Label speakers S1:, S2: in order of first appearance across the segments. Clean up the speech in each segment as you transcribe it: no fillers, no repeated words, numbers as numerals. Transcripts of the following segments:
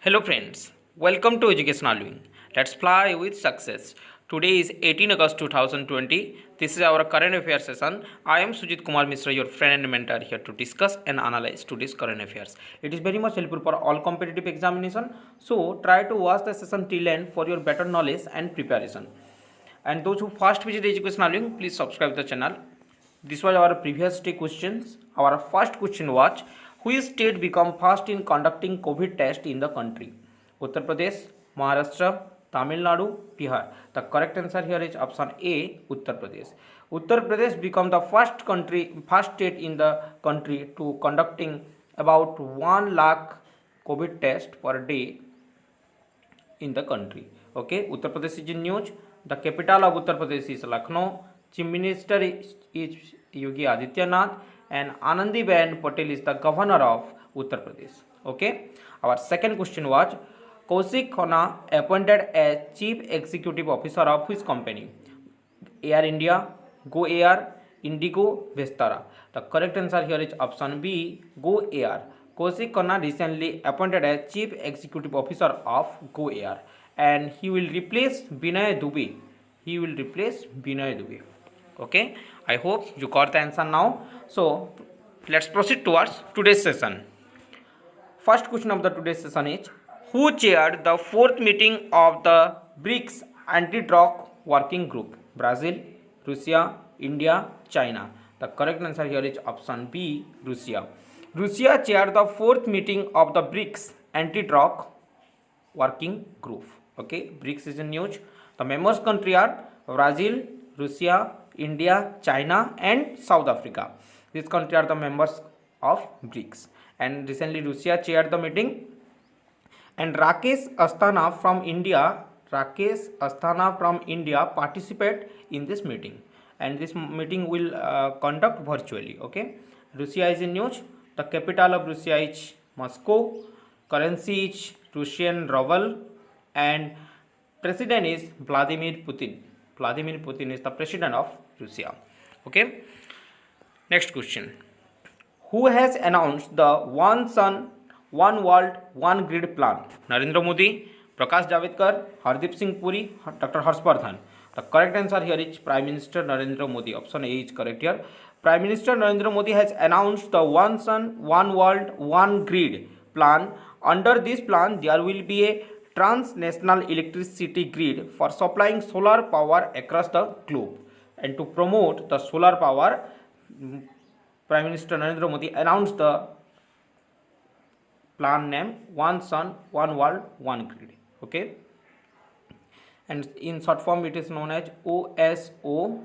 S1: Hello friends, welcome to Educational Wing. Let's fly with success. Today is 18 August 2020. This is our current affairs session. I am Sujit Kumar Mishra, your friend and mentor here to discuss and analyze today's current affairs. It is very much helpful for all competitive examination. So try to watch the session till end for your better knowledge and preparation. And those who first visit Educational Wing, please subscribe the channel. This was our previous day questions. Our first question was, which state become first in conducting COVID test in the country? Uttar Pradesh, Maharashtra, Tamil Nadu, Bihar. The correct answer here is option A, Uttar Pradesh. Uttar Pradesh become the first state in the country to conducting about 1 lakh COVID test per day in the country. Okay, Uttar Pradesh is in news. The capital of Uttar Pradesh is Lucknow. Chief Minister is Yogi Adityanath, and Anandiben Patel is the governor of Uttar Pradesh. Okay, our second question was, Kaushik Khanna appointed as Chief Executive Officer of which company? Air India, Go Air, Indigo, Vistara. The correct answer here is option B, Go Air. Kaushik Khanna recently appointed as Chief Executive Officer of Go Air, and he will replace Binay Dubey. Okay, I hope you got the answer now. So let's proceed towards today's session. First question of the today's session is, who chaired the fourth meeting of the BRICS anti-drug working group? Brazil, Russia, India, China. The correct answer here is option B, Russia. Russia chaired the fourth meeting of the BRICS anti-drug working group. Okay, BRICS is in news. The members country are Brazil, Russia, India, China, and South Africa. These countries are the members of BRICS. And recently Russia chaired the meeting. And Rakesh Asthana from India participate in this meeting. And this meeting will conduct virtually. Okay, Russia is in news. The capital of Russia is Moscow. Currency is Russian ruble, and president is Vladimir Putin. Vladimir Putin is the president of Russia. Okay. Next question. Who has announced the One Sun, One World, One Grid plan? Narendra Modi, Prakash Javadekar, Hardeep Singh Puri, Dr. Harshvardhan. The correct answer here is Prime Minister Narendra Modi. Option A is correct here. Prime Minister Narendra Modi has announced the One Sun, One World, One Grid plan. Under this plan, there will be a transnational electricity grid for supplying solar power across the globe. And to promote the solar power, Prime Minister Narendra Modi announced the plan name One Sun, One World, One Grid. Okay, and in short form it is known as OSOWOG.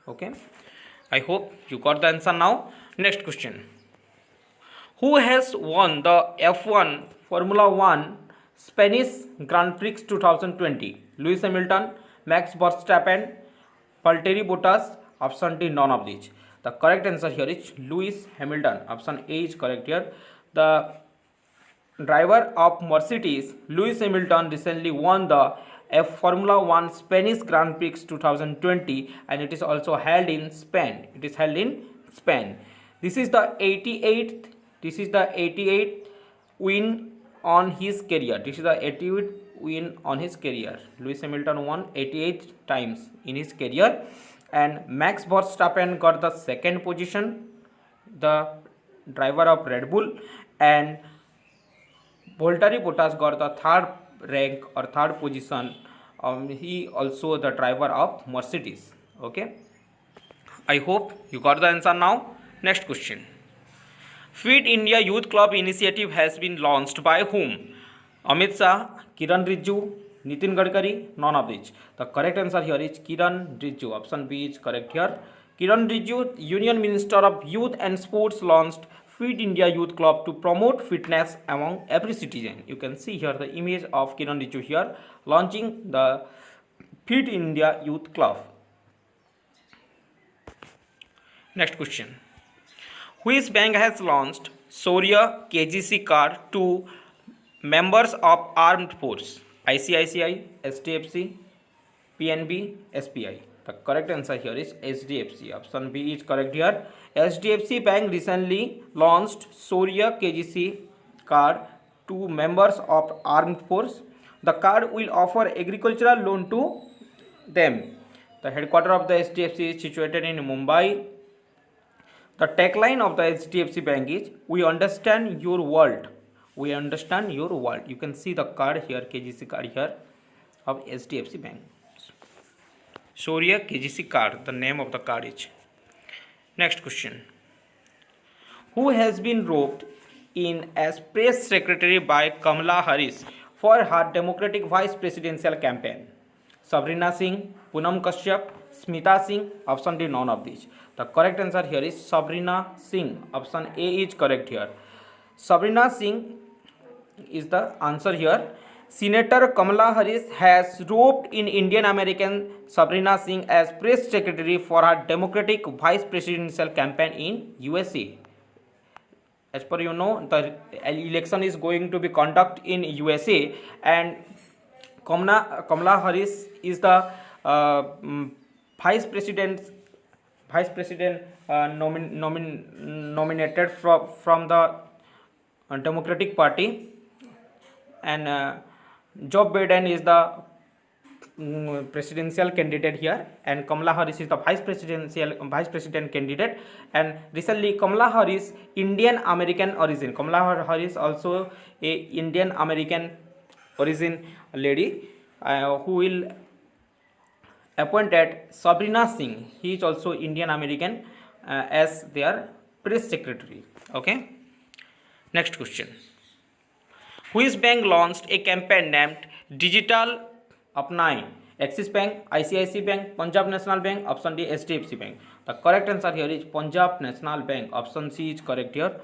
S1: Okay, I hope you got the answer now. Next question. Who has won the F1 Formula 1 Spanish Grand Prix 2020? Lewis Hamilton, Max Verstappen, Valtteri Bottas. Option D, none of these. The correct answer here is Lewis Hamilton. Option A is correct here. The driver of Mercedes, Lewis Hamilton, recently won the Formula 1 Spanish Grand Prix 2020, and it is also held in Spain. This is the 88th win on his career. Lewis Hamilton won 88 times in his career, and Max Verstappen got the second position, the driver of Red Bull, and Valtteri Bottas got the third rank or third position. He also the driver of Mercedes. Okay, I hope you got the answer now. Next question. Fit India Youth Club initiative has been launched by whom? Amit Shah, Kiran Rijiju, Nitin Gadkari, none of these. The correct answer here is Kiran Rijiju. Option B is correct here. Kiran Rijiju, Union Minister of Youth and Sports, launched Fit India Youth Club to promote fitness among every citizen. You can see here the image of Kiran Rijiju here launching the Fit India Youth Club. Next question. Which bank has launched Shaurya KGC card to members of armed force? ICICI, STFC, PNB, SBI. The correct answer here is HDFC. Option B is correct here. HDFC Bank recently launched Surya KGC card to members of armed force. The card will offer agricultural loan to them. The headquarters of the HDFC is situated in Mumbai. The tagline of the HDFC Bank is "We understand your world." We understand your world. You can see the card here, KGC card here of HDFC Bank. Surya KGC card, the name of the card is. Next question. Who has been roped in as press secretary by Kamala Harris for her Democratic vice presidential campaign? Sabrina Singh, Poonam Kashyap, Smita Singh, option D, none of these. The correct answer here is Sabrina Singh. Option A is correct here. Sabrina Singh is the answer here. Senator Kamala Harris has roped in Indian American Sabrina Singh as press secretary for her Democratic vice presidential campaign in USA. As per you know, the election is going to be conducted in USA, and Kamala Harris is the vice president nominated from the Democratic Party, and Joe Biden is the presidential candidate here, and Kamala Harris is the vice president candidate. And recently Kamala Harris Indian American origin. Kamala Harris also a Indian American origin lady who will appointed Sabrina Singh. He is also Indian American as their press secretary. Okay. Next question. Which bank launched a campaign named Digital Apnai? Axis Bank, ICICI Bank, Punjab National Bank, option D, HDFC Bank. The correct answer here is Punjab National Bank. Option C is correct here.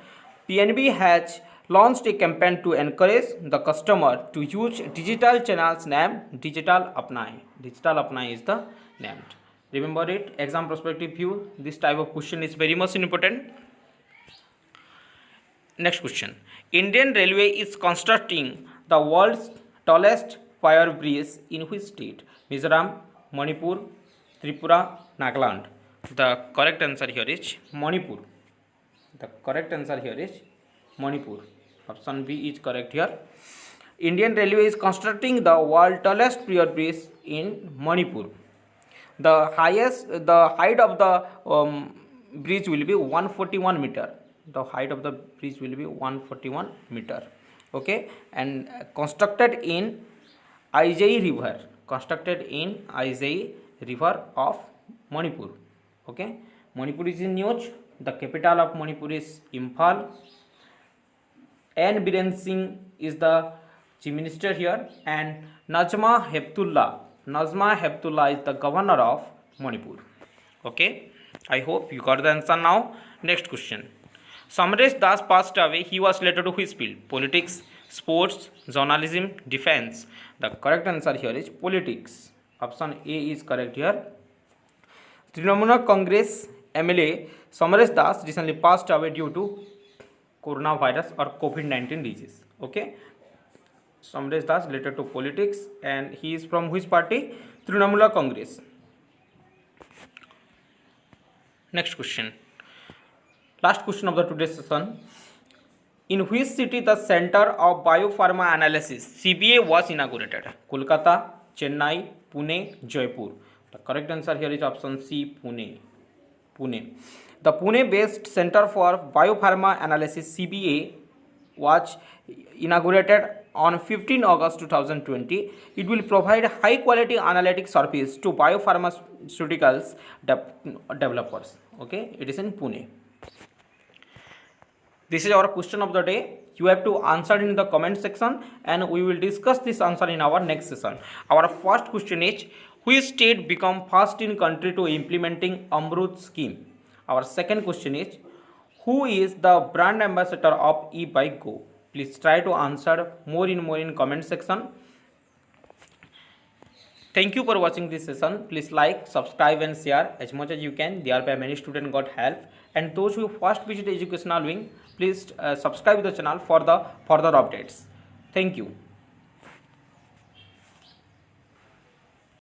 S1: PNB has launched a campaign to encourage the customer to use digital channels named Digital Apnai. Digital Apnai is the name. Remember it, exam perspective view, this type of question is very much important. Next question. Indian Railway is constructing the world's tallest wire bridge in which state? Mizoram, Manipur, Tripura, Nagaland. The correct answer here is Manipur. The correct answer here is Manipur. Option B is correct here. Indian Railway is constructing the world's tallest wire bridge in Manipur. The height of the bridge will be 141 meter. The height of the bridge will be 141 meter. Okay, and constructed in Aijai river. Constructed in Aijai river of Manipur. Okay, Manipur is in news. The capital of Manipur is Imphal. N. Biren Singh is the chief minister here, and Najma Heptullah is the governor of Manipur. Okay, I hope you got the answer now. Next question. Samresh Das passed away. He was related to which field? Politics, sports, journalism, defense. The correct answer here is politics. Option A is correct here. Trinamool Congress MLA Samresh Das recently passed away due to coronavirus or COVID-19 disease. Okay, Samresh Das related to politics, and he is from which party? Trinamool Congress. Next question. Last question of the today's session. In which city the Center of Biopharma Analysis CBA was inaugurated? Kolkata, Chennai, Pune, Jaipur. The correct answer here is option C, Pune. The Pune-based Center for Biopharma Analysis CBA was inaugurated on 15 August 2020. It will provide high-quality analytic service to biopharmaceuticals developers. Okay, it is in Pune. This is our question of the day. You have to answer in the comment section, and we will discuss this answer in our next session. Our first question is, which state become first in country to implementing Amrut scheme? Our second question is, who is the brand ambassador of e-bike Go? Please try to answer more in comment section. Thank you for watching this session. Please like, subscribe and share as much as you can. Thereby many students got help. And those who first visit Educational Wing, please subscribe the channel for the further updates. Thank you.